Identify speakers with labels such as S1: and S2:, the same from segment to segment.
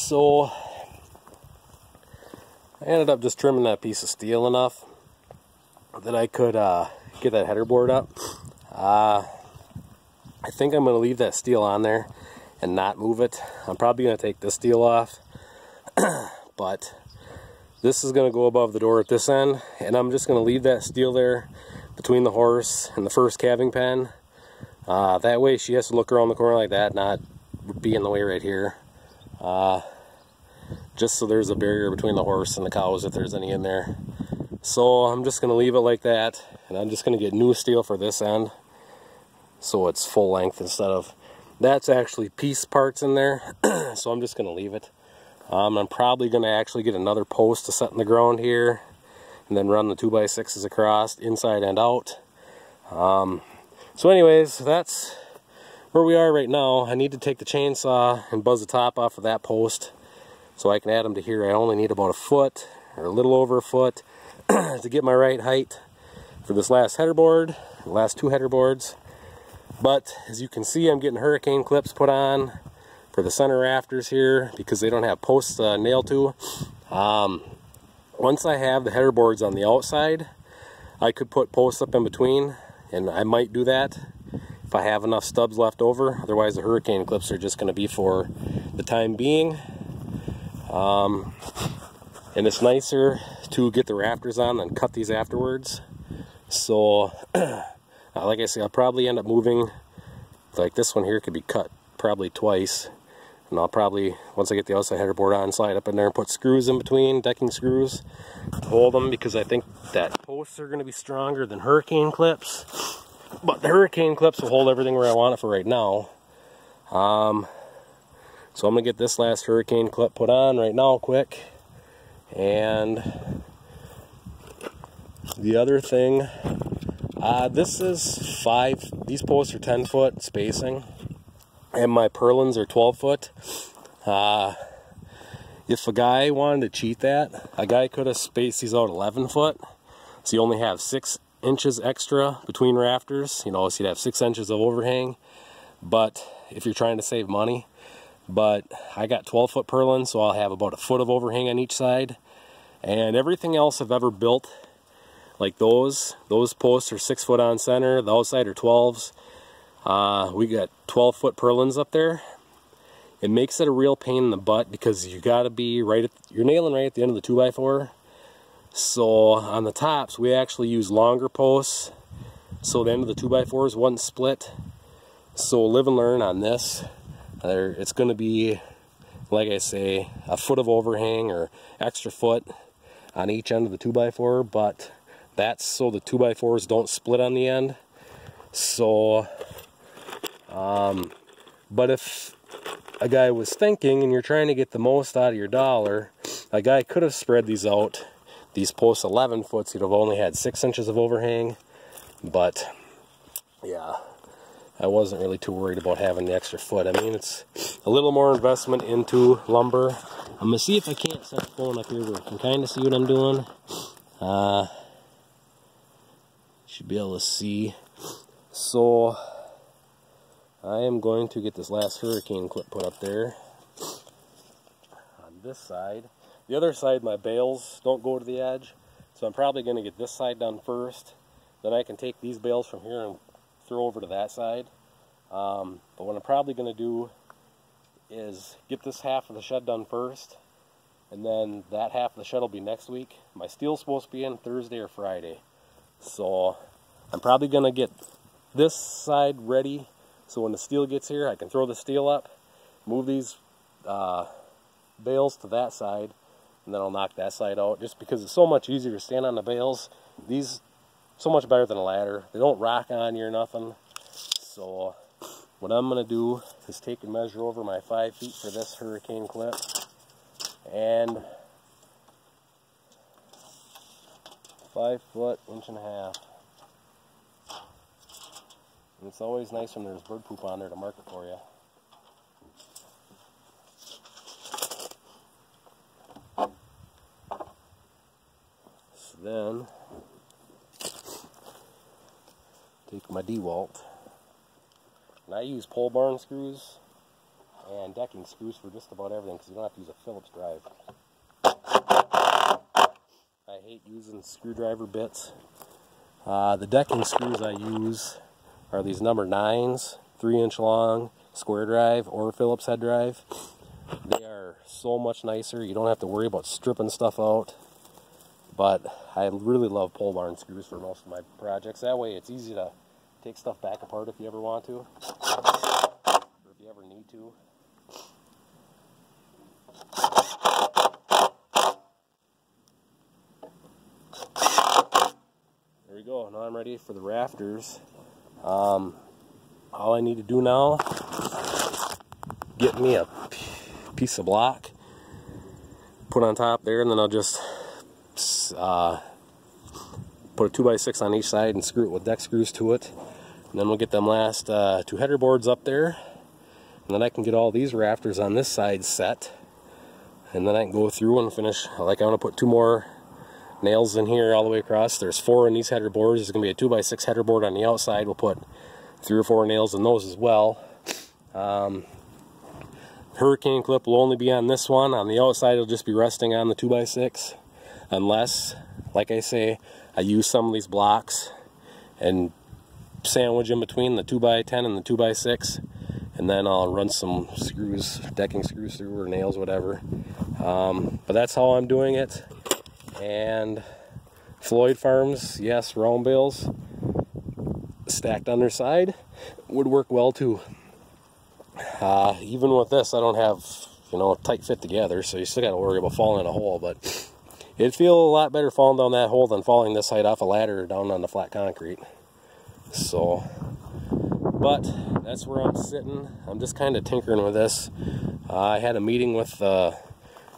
S1: So I ended up just trimming that piece of steel enough that I could get that header board up. I think I'm going to leave that steel on there and not move it. I'm probably going to take this steel off, but this is going to go above the door at this end, and I'm just going to leave that steel there between the horse and the first calving pen. That way she has to look around the corner like that, not be in the way right here. Just so there's a barrier between the horse and the cows if there's any in there. So I'm just going to leave it like that, and I'm just going to get new steel for this end so it's full length instead of, that's actually piece parts in there. So I'm just going to leave it. I'm probably going to actually get another post to set in the ground here and then run the 2x6s across inside and out. So anyways, that's where we are right now. I need to take the chainsaw and buzz the top off of that post so I can add them to here. I only need about a foot or a little over a foot to get my right height for this last header board, the last two header boards. But as you can see, I'm getting hurricane clips put on for the center rafters here because they don't have posts nailed to. Once I have the header boards on the outside, I could put posts up in between, and I might do that if I have enough stubs left over. Otherwise the hurricane clips are just going to be for the time being. And it's nicer to get the rafters on than cut these afterwards. So like I say, I'll probably end up moving, like this one here could be cut probably twice. And I'll probably, once I get the outside header board on, slide up in there and put screws in between, decking screws, to hold them, because I think that posts are going to be stronger than hurricane clips. But the hurricane clips will hold everything where I want it for right now. So I'm going to get this last hurricane clip put on right now quick. And the other thing, this is these posts are 10 foot spacing, and my purlins are 12 foot. If a guy wanted to cheat that, a guy could have spaced these out 11 foot. So you only have 6 inches extra between rafters, you know, so you'd have 6 inches of overhang. But if you're trying to save money, but I got 12 foot purlins, so I'll have about a foot of overhang on each side. And everything else I've ever built, like those posts are 6 foot on center, the outside are 12s. We got 12 foot purlins up there. It makes it a real pain in the butt because you gotta be you're nailing right at the end of the 2x4. So on the tops, we actually use longer posts, so the end of the 2x4s wouldn't split. So live and learn on this. It's going to be, like I say, a foot of overhang or extra foot on each end of the 2x4, but that's so the 2x4s don't split on the end. So, but if a guy was thinking and you're trying to get the most out of your dollar, a guy could have spread these out. These posts 11 foot, you'd have only had 6 inches of overhang. But yeah, I wasn't really too worried about having the extra foot. I mean, it's a little more investment into lumber. I'm gonna see if I can't set the phone up here where you can kind of see what I'm doing. Should be able to see. So I am going to get this last hurricane clip put up there on this side. The other side, my bales don't go to the edge, so I'm probably going to get this side done first. Then I can take these bales from here and throw over to that side. But what I'm probably going to do is get this half of the shed done first, and then that half of the shed will be next week. My steel's supposed to be in Thursday or Friday. So I'm probably going to get this side ready so when the steel gets here, I can throw the steel up, move these bales to that side, and then I'll knock that side out, just because it's so much easier to stand on the bales. These so much better than a ladder. They don't rock on you or nothing. So what I'm going to do is take and measure over my 5 feet for this hurricane clip, and 5 foot, 1.5 inches. And it's always nice when there's bird poop on there to mark it for you. So then, take my DeWalt, and I use pole barn screws. and decking screws for just about everything because you don't have to use a Phillips drive. I hate using screwdriver bits. The decking screws I use are these number 9s, 3-inch long, square drive or Phillips head drive. They are so much nicer. You don't have to worry about stripping stuff out. But I really love pole barn screws for most of my projects. That way it's easy to take stuff back apart if you ever want to, or if you ever need to. There we go. Now I'm ready for the rafters. All I need to do now is get me a piece of block, put on top there, and then I'll just put a 2x6 on each side and screw it with deck screws to it. And then we'll get them last 2 header boards up there. And then I can get all these rafters on this side set. And then I can go through and finish. Like, I want to put 2 more nails in here all the way across. There's 4 in these header boards. There's going to be a 2x6 header board on the outside. We'll put 3 or 4 nails in those as well. Hurricane clip will only be on this one. On the outside it'll just be resting on the 2x6. Unless, like I say, I use some of these blocks and sandwich in between the 2x10 and the 2x6. And then I'll run some screws, decking screws through, or nails, whatever. But that's how I'm doing it. And Floyd Farms, yes, round bales stacked underside would work well too. Even with this, I don't have, tight fit together, so you still got to worry about falling in a hole. But it'd feel a lot better falling down that hole than falling this height off a ladder down on the flat concrete. So, but that's where I'm sitting. I'm just kind of tinkering with this. I had a meeting with the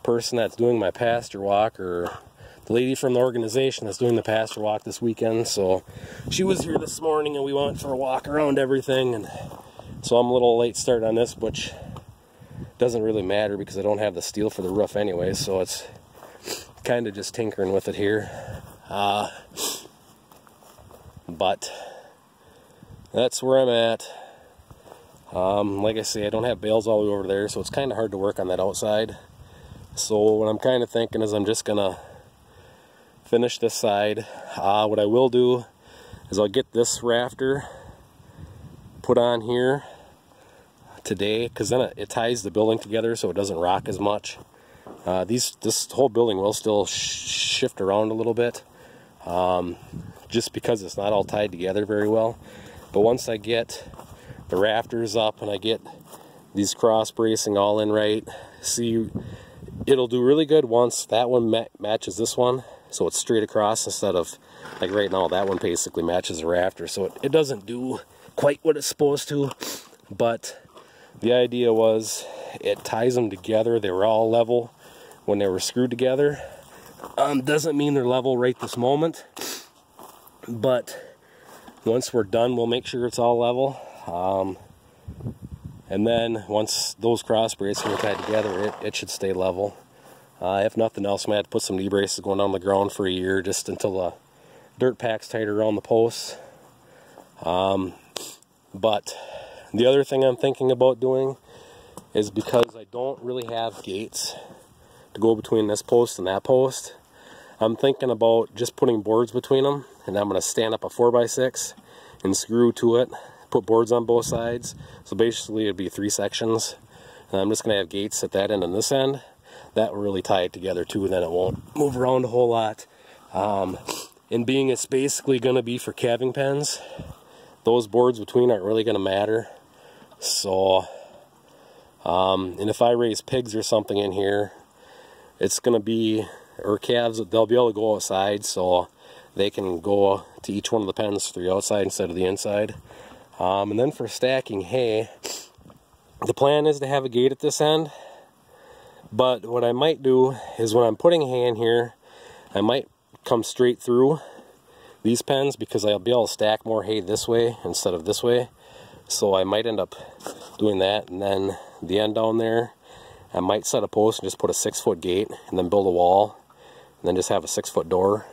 S1: person that's doing my pasture walk, or the lady from the organization that's doing the pasture walk this weekend. So she was here this morning and we went for a walk around everything. And so I'm a little late start on this, which doesn't really matter because I don't have the steel for the roof anyway. So it's kind of just tinkering with it here. But that's where I'm at. Like I say, I don't have bales all the way over there, so it's kind of hard to work on that outside. So what I'm kind of thinking is I'm just gonna finish this side. What I will do is I'll get this rafter put on here today, because then it ties the building together so it doesn't rock as much. This whole building will still shift around a little bit, just because it's not all tied together very well. But once I get the rafters up and I get these cross bracing all in right, see, it'll do really good once that one matches this one, so it's straight across instead of, like right now, that one basically matches the rafter, so it doesn't do quite what it's supposed to. But the idea was it ties them together. They were all level when they were screwed together. Doesn't mean they're level right this moment, but once we're done, we'll make sure it's all level. And then once those cross braces are tied together, it should stay level. If nothing else, I might have to put some knee braces going on the ground for a year, just until the dirt pack's tighter around the posts. But the other thing I'm thinking about doing is, because I don't really have gates to go between this post and that post, I'm thinking about just putting boards between them, and I'm going to stand up a 4x6 and screw to it, put boards on both sides. So basically it'd be 3 sections, and I'm just going to have gates at that end and this end. That will really tie it together too, and then it won't move around a whole lot. And being it's basically going to be for calving pens, those boards between aren't really going to matter. So, and if I raise pigs or something in here, it's going to be, or calves, they'll be able to go outside, so they can go to each one of the pens through the outside instead of the inside. And then for stacking hay, the plan is to have a gate at this end. But what I might do is, when I'm putting hay in here, I might come straight through these pens, because I'll be able to stack more hay this way instead of this way. So I might end up doing that, and then the end down there, I might set a post and just put a 6-foot gate, and then build a wall, and then just have a 6-foot door.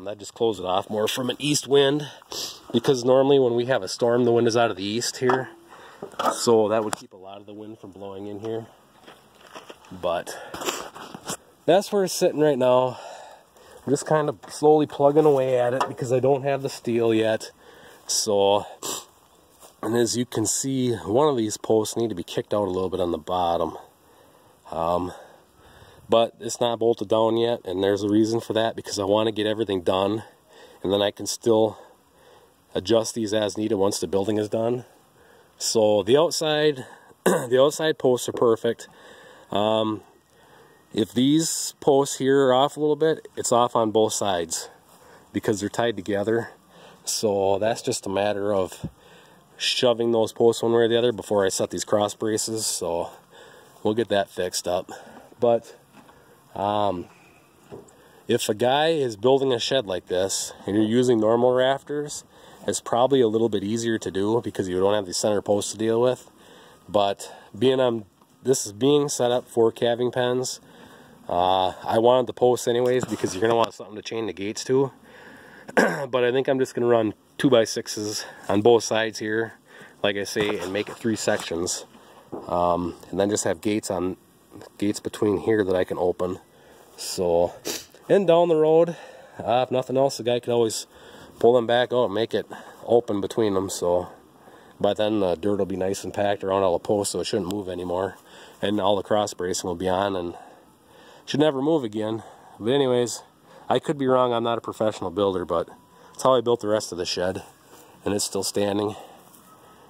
S1: That just closes it off more from an east wind, because normally when we have a storm, the wind is out of the east here, So that would keep a lot of the wind from blowing in here. But that's where it's sitting right now. I'm just kind of slowly plugging away at it because I don't have the steel yet. So, and as you can see, one of these posts need to be kicked out a little bit on the bottom. But it's not bolted down yet, and there's a reason for that, because I want to get everything done, and then I can still adjust these as needed once the building is done. So the outside, the outside posts are perfect. If these posts here are off a little bit, it's off on both sides because they're tied together. So that's just a matter of shoving those posts one way or the other before I set these cross braces. So we'll get that fixed up. But if a guy is building a shed like this and you're using normal rafters, it's probably a little bit easier to do because you don't have the center post to deal with. But this is being set up for calving pens. I wanted the posts anyways because you're going to want something to chain the gates to. But I think I'm just going to run 2x6s on both sides here, like I say, and make it 3 sections. And then just have gates between here that I can open. So, and down the road, if nothing else, the guy could always pull them back out and make it open between them. So by then the dirt will be nice and packed around all the posts, so it shouldn't move anymore. And all the cross bracing will be on and should never move again. But anyways, I could be wrong. I'm not a professional builder, but that's how I built the rest of the shed. And it's still standing.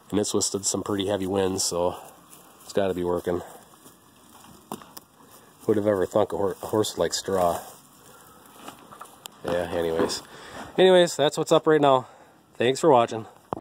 S1: And it's withstood some pretty heavy winds, so it's got to be working. Would have ever thunk a horse like straw. Yeah, anyways, that's what's up right now. Thanks for watching.